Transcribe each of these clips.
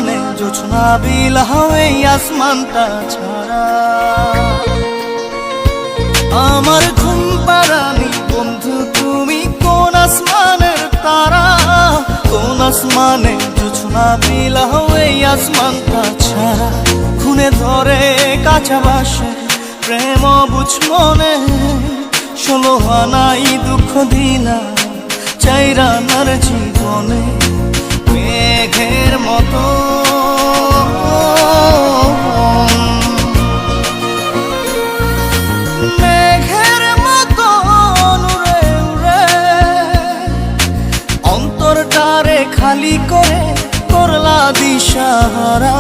আসমানে জোছনা বিলাহ এই আসমানটা ছাড়া। আমার ঘুম পাড়ানি বন্ধু তুমি কোন আসমানের তারা, কোন আসমানে জোছনা বিলাহ এই আসমানটা ছাড়া। খুনে ধরে কাঁচা বাসে প্রেম বুঝ মনে, 16 আনাই দুঃখ দিলা চাইরা নার জীবনে। মেঘের মতো মেঘের মতো উড়ে উড়ে অন্তরটারে খালি করে করলা দিশাহারা।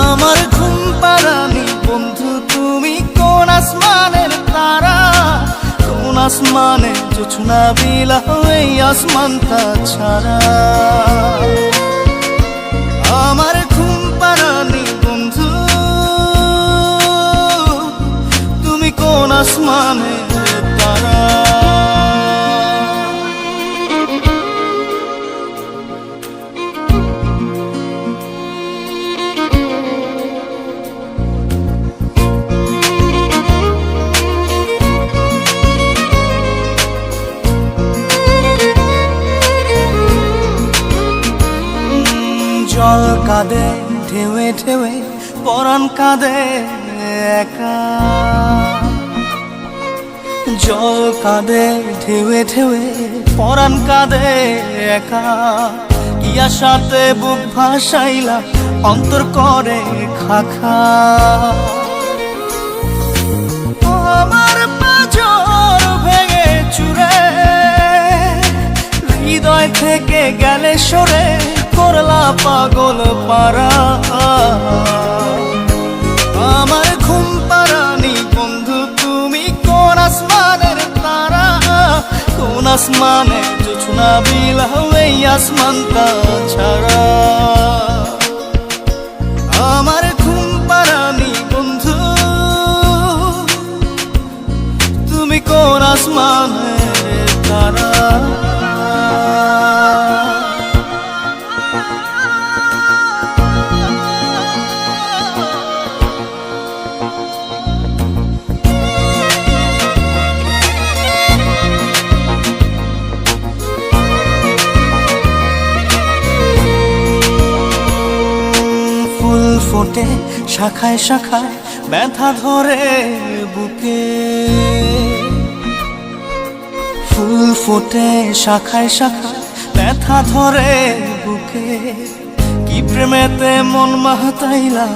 আমার ঘুম পাড়ানি বন্ধু তুমি কোন আসমানের তারা, কোন আসমানে জোছনা বিলাহ এই আসমানটা ছাড়া। আমার ঘুম পাড়ানি বন্ধু তুমি কোন আসমানের তারা। জল কাঁদে ঢেউে ঢেউে পরাণ কাঁদে একা, জল কাঁদে ঢেউে ঢেউে পরাণ কাঁদে একা। কি আশাতে বুক ভাসাইলা অন্তর করে খাখা। আমার পাঁজর ভেঙে চুরে হৃদয় থেকে গেলে সরে করলা পাগল পারা। আমার ঘুম পাড়ানি বন্ধু তুমি কোন আসমানের তারা, কোন আসমানে জোছনা বিলাহ এই আসমানটা ছাড়া। আমার ঘুম পাড়ানি বন্ধু তুমি কোন আসমানের তারা। ফোটে শাখায় শাখায় ব্যথা ধরে বুকে, ফুল ফোটে শাখায় শাখায় ব্যথা ধরে বুকে। কি প্রেমেতে মন মাহতাইলা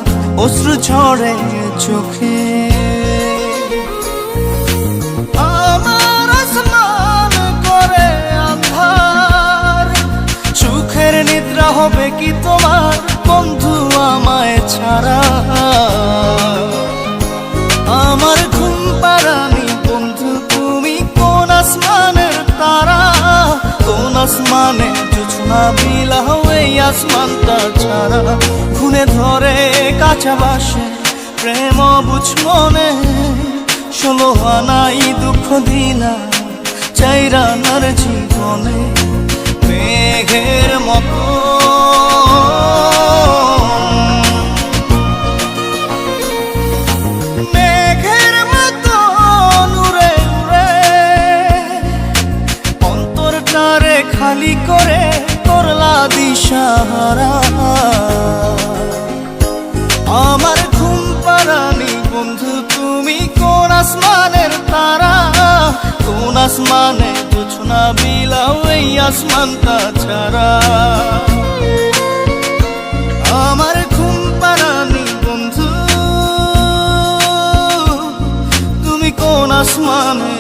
অশ্রু ঝরে চোখে। আমার আসমান করে আন্ধার, সুখের নিদ্রা হবে কি তোমার বন্ধু আমায় ছাড়া। আমার ঘুম পাড়ানি বন্ধু তুমি কোন আসমানের তারা, কোন আসমানে জোছনা বিলাহ এই আসমানটা ছাড়া। খুনে ধরে কাঁচা বাসে প্রেম বুঝ মনে, 16 আনাই দুঃখ দিলা চাইরা নার জীবনে। মেঘের মতো মেঘের মতো উড়ে উড়ে অন্তরটারে খালি করে করলা দিশাহারা। আমার ঘুম পাড়ানি বন্ধু তুমি কোন আসমানের তারা, কোন আসমানে জোছনা বিলাহ এই আসমানটা ছাড়া। আমার ঘুম পাড়ানি বন্ধু তুমি কোন আসমানে